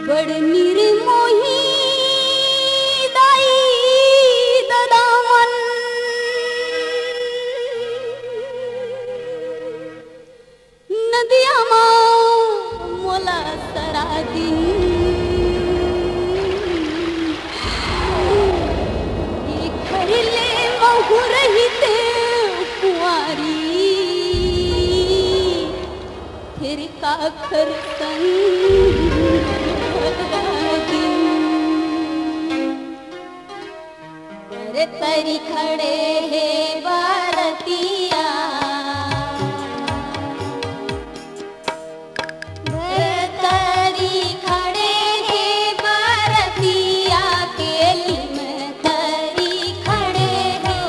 बड़ निर्मोही दाई ददामन नदिया मोला सरा दिन खरले महु रहिते कुंवारी फिर का खर तरी खड़े है भारतिया तरी खड़े है भारतिया केली में तरी खड़े है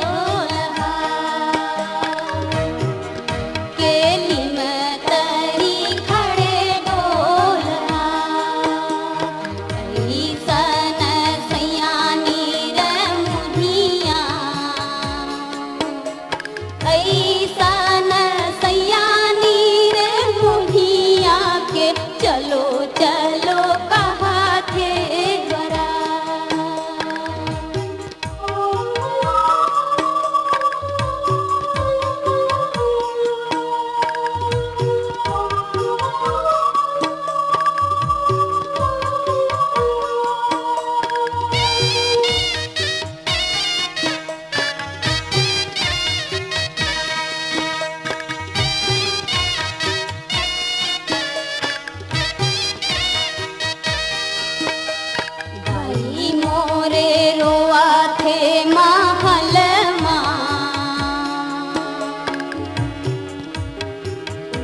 केली में तरी खड़े डोलहा सन सयानी ऐसन सयानी रे मुहिया के चलो चलो कहा थे बरा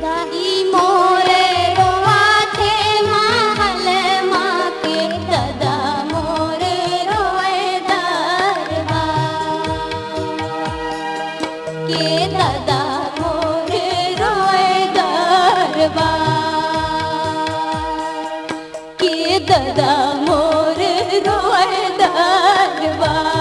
दादा मोरे रोए दरबार के दादा मोरे रोए दरबार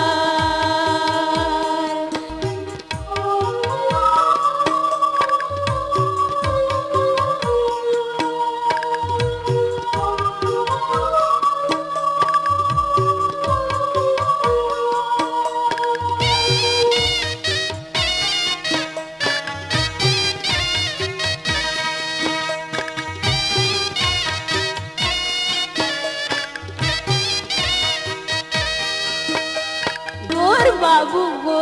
बाबू गो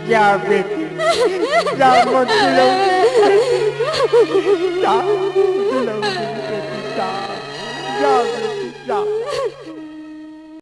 जा बेटी जा मत बुलाओ जा बुलाओ बेटी जा बेटी जा